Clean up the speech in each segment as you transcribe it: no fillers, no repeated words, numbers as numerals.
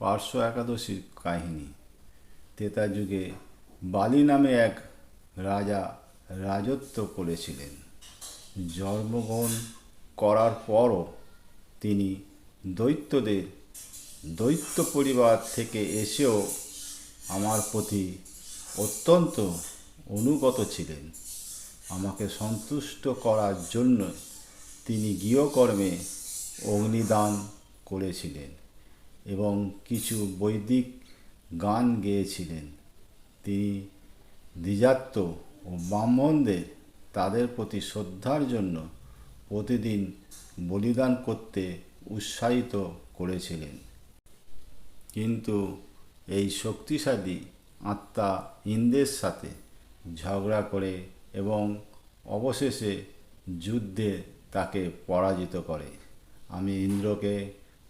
পার্শ্ব একাদশীর কাহিনী। ত্রেতা যুগে বালি নামে এক রাজা রাজত্ব করেছিলেন। জন্মগ্রহণ করার পরও তিনি দৈত্যদের দৈত্য পরিবার থেকে এসেও আমার প্রতি অত্যন্ত অনুগত ছিলেন। আমাকে সন্তুষ্ট করার জন্য তিনি গৃহকর্মে অগ্নিদান করেছিলেন এবং কিছু বৈদিক গান গেয়েছিলেন। তিনি দ্বিজাত্য ও ব্রাহ্মণদের তাদের প্রতি শ্রদ্ধার জন্য প্রতিদিন বলিদান করতে উৎসাহিত করেছিলেন। কিন্তু এই শক্তিশালী আত্মা ইন্দ্রের সাথে ঝগড়া করে এবং অবশেষে যুদ্ধে তাকে পরাজিত করে। আমি ইন্দ্রকে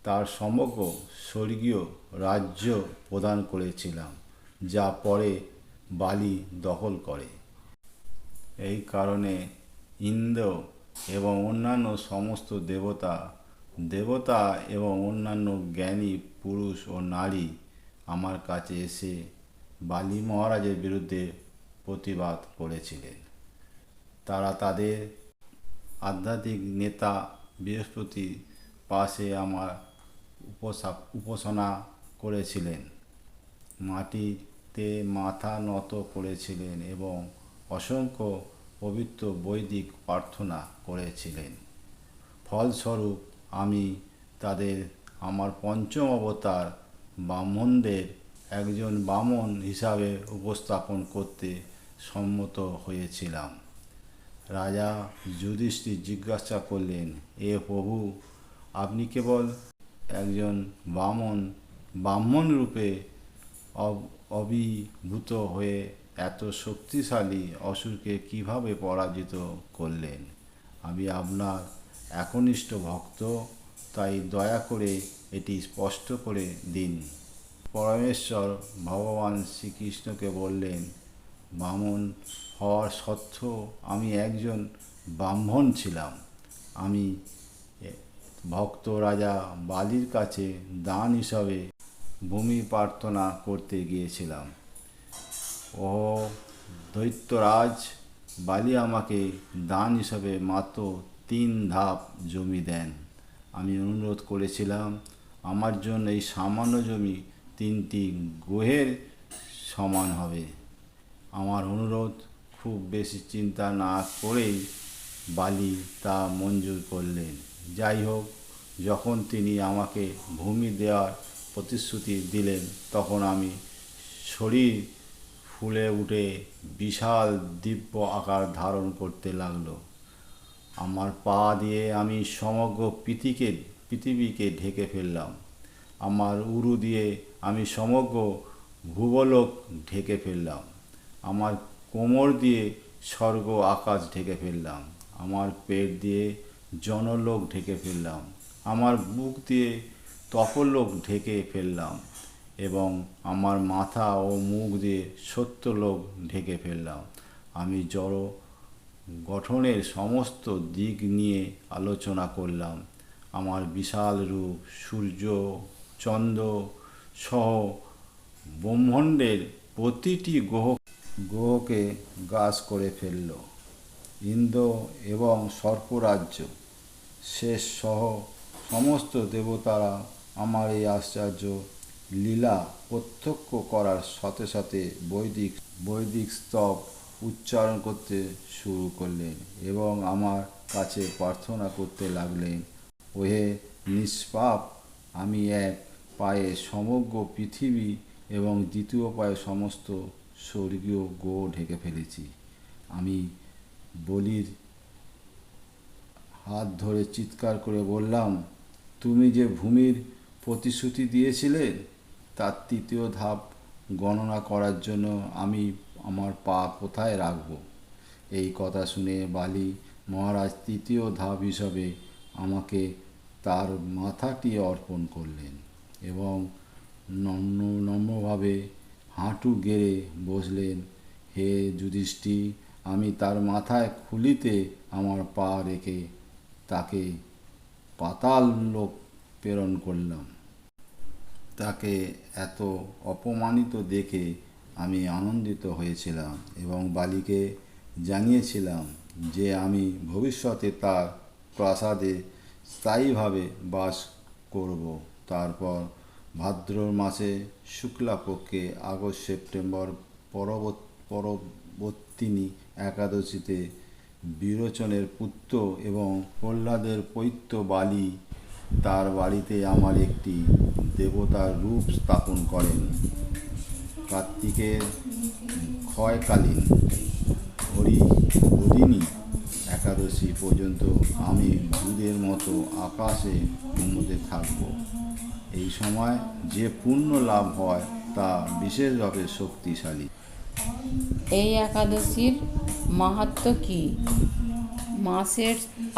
তার সমগ্র স্বর্গীয় রাজ্য প্রদান করেছিলাম, যা পরে বালি দখল করে। এই কারণে ইন্দ্র এবং অন্যান্য সমস্ত দেবতা এবং অন্যান্য জ্ঞানী পুরুষ ও নারী আমার কাছে এসে বালি মহারাজের বিরুদ্ধে প্রতিবাদ করেছিলেন। তারা তাদের আধ্যাত্মিক নেতা বৃহস্পতির পাশে আমার উপাসনা করেছিলেন, মাটিতে মাথা নত করেছিলেন এবং অসংখ্য পবিত্র বৈদিক প্রার্থনা করেছিলেন। ফলস্বরূপ আমি তাদের আমার পঞ্চম অবতার ব্রাহ্মণদের একজন বামন হিসাবে উপস্থাপন করতে সম্মত হয়েছিলাম। রাজা যুধিষ্ঠির জিজ্ঞাসা করলেন, এ প্রভু, আপনি কেবল একজন ব্রাহ্মণ রূপে আবির্ভূত হয়ে এত শক্তিশালী অসুরকে কিভাবে পরাজিত করলেন? আমি আপনার একনিষ্ঠ ভক্ত, তাই দয়া করে এটি স্পষ্ট করে দিন। পরমেশ্বর ভগবান শ্রীকৃষ্ণকে বললেন, ব্রাহ্মণ হওয়ার সত্ত্বেও আমি একজন ব্রাহ্মণ ছিলাম। আমি ভক্ত রাজা বালির কাছে দান হিসাবে ভূমি প্রার্থনা করতে গিয়েছিলাম। ও দৈত্যরাজ, বালি আমাকে দান হিসাবে মাত্র 3 ধাপ জমি দেন। আমি অনুরোধ করেছিলাম, আমার জন্য এই সামান্য জমি 3টি গ্রহের সমান হবে। আমার অনুরোধ খুব বেশি চিন্তা না করেই বালি তা মঞ্জুর করলেন। যাই হোক, যখন তিনি আমাকে ভূমি দেওয়ার প্রতিশ্রুতি দিলেন, তখন আমি শরীর ফুলে উঠে বিশাল দিব্য আকার ধারণ করতে লাগলো। আমার পা দিয়ে আমি সমগ্র পৃথিবীকে ঢেকে ফেললাম। আমার উরু দিয়ে আমি সমগ্র ভূগোলক ঢেকে ফেললাম। আমার কোমর দিয়ে স্বর্গ আকাশ ঢেকে ফেললাম। আমার পেট দিয়ে জনলোক ঢেকে ফেললাম। আমার বুক দিয়ে তপলোক ঢেকে ফেললাম এবং আমার মাথা ও মুখ দিয়ে সত্যলোক ঢেকে ফেললাম। আমি জড় গঠনের সমস্ত দিক নিয়ে আলোচনা করলাম। আমার বিশাল রূপ সূর্য, চন্দ্র সহ ব্রহ্মাণ্ডের প্রতিটি গ্রহকে গ্রাস করে ফেলল। ইন্দ্র এবং সর্পরাজ্য শেষ সহ সমস্ত দেবতারা আমার এই আশ্চর্য লীলা প্রত্যক্ষ করার সাথে সাথে বৈদিক স্তব উচ্চারণ করতে শুরু করলেন এবং আমার কাছে প্রার্থনা করতে লাগলেন, ওহে নিষ্পাপ, আমি এক পায়ে সমগ্র পৃথিবী এবং দ্বিতীয় পায়ে সমস্ত স্বর্গীয় গ্রহ ঢেকে ফেলেছি। আমি বলির হাত ধরে চিৎকার করে বললাম, তুমি যে ভূমির প্রতিশ্রুতি দিয়েছিলে তার 3য় ধাপ গণনা করার জন্য আমি আমার পা কোথায় রাখব? এই কথা শুনে বালি মহারাজ 3য় ধাপ হিসাবে আমাকে তার মাথাটি অর্পণ করলেন এবং নম্রভাবে হাঁটু গেড়ে বসলেন। হে যুধিষ্ঠির, আমি তার মাথায় খুলিতে আমার পা রেখে তাকে পাতাল লোক প্রেরণ করলাম। তাকে এত অপমানিত দেখে আমি আনন্দিত হয়েছিলাম এবং বালিকে জানিয়েছিলাম যে আমি ভবিষ্যতে তার প্রাসাদে স্থায়ীভাবে বাস করব। তারপর ভাদ্র মাসে শুক্লাপক্ষে আগস্ট সেপ্টেম্বর পরবর্তিনী একাদশীতে বিরোচনের পুত্র এবং প্রহ্লাদের পৈত্র বালি তার বাড়িতে আমার একটি দেবতার রূপ স্থাপন করেন। কার্তিকের ক্ষয়কালীন হরিণী একাদশী পর্যন্ত আমি ভূতের মতো আকাশে ঘুমোতে থাকব। এই সময় যে পুণ্য লাভ হয় তা বিশেষভাবে শক্তিশালী। এই একাদশীর মাহাত্ম্য কি? মাসের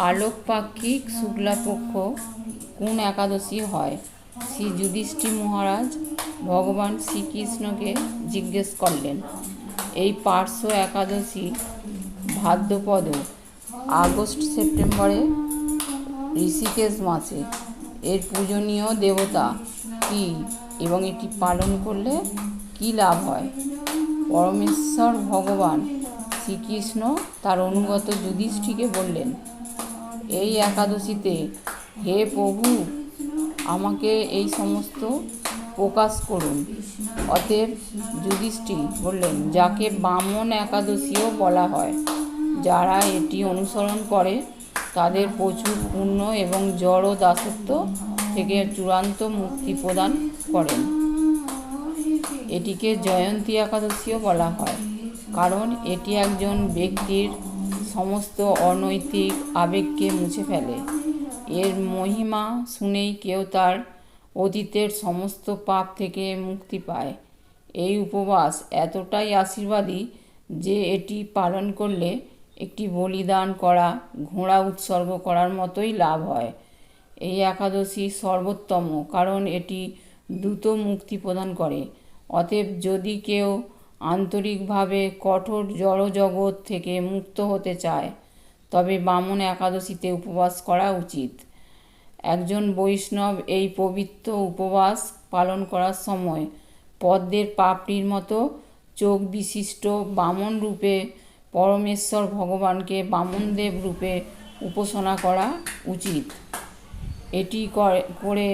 আলোকপাক্ষিক শুক্লাপক্ষ কোন একাদশী হয়? শ্রী যুধিষ্ঠির মহারাজ ভগবান শ্রীকৃষ্ণকে জিজ্ঞেস করলেন। এই পার্শ্ব একাদশী ভাদ্রপদ আগস্ট সেপ্টেম্বরে ঋষিকেশ মাসে। এর পূজনীয় দেবতা কি এবং এটি পালন করলে কি লাভ হয়? পরমেশ্বর ভগবান শ্রীকৃষ্ণ তার অনুগত যুধিষ্ঠিরকে বললেন, এই একাদশীতে হে প্রভু, আমাকে এই সমস্ত প্রকাশ করুন। অতএব যুধিষ্ঠির বললেন, যাকে বামন একাদশীও বলা হয়, যারা এটি অনুসরণ করে তাদের প্রচুর পুণ্য এবং জড় দাসত্ব থেকে চূড়ান্ত মুক্তি প্রদান করেন। এটিকে জয়ন্তী একাদশীও বলা হয়, কারণ এটি একজন ব্যক্তির সমস্ত অনৈতিক আবেগকে মুছে ফেলে। এর মহিমা শুনেই কেউ তার অতীতের সমস্ত পাপ থেকে মুক্তি পায়। এই উপবাস এতটাই আশীর্বাদী যে এটি পালন করলে একটি বলিদান করা, ঘোড়া উৎসর্গ করার মতোই লাভ হয়। এই একাদশী সর্বোত্তম, কারণ এটি দ্রুত মুক্তি প্রদান করে। অতএব যদি কেউ আন্তরিকভাবে কঠোর জড়জগৎ থেকে মুক্ত হতে চায়, তবে বামন একাদশীতে উপবাস করা উচিত। একজন বৈষ্ণব এই পবিত্র উপবাস পালন করার সময় পদ্মের পাপড়ির মতো চোখ বিশিষ্ট বামন রূপে পরমেশ্বর ভগবানকে বামনদেব রূপে উপাসনা করা উচিত। এটি করে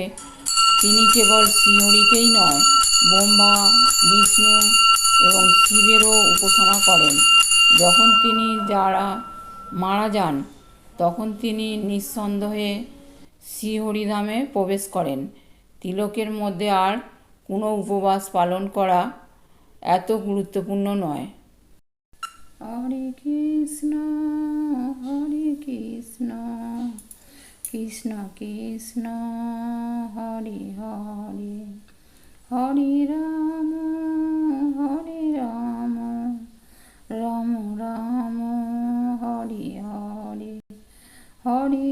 তিনি কেবল শ্রীহরিকেই নয়, ব্রহ্মা, বিষ্ণু এবং শিবেরও উপাসনা করেন। যখন তিনি মারা যান, তখন তিনি নিঃসন্দেহে শ্রীহরিধামে প্রবেশ করেন। তিলকের মধ্যে আর কোনো উপবাস পালন করা এত গুরুত্বপূর্ণ নয়। হরে কৃষ্ণ কৃষ্ণ কৃষ্ণ হরে হরে, হরে রাম রাম রাম হরে হরে, হরে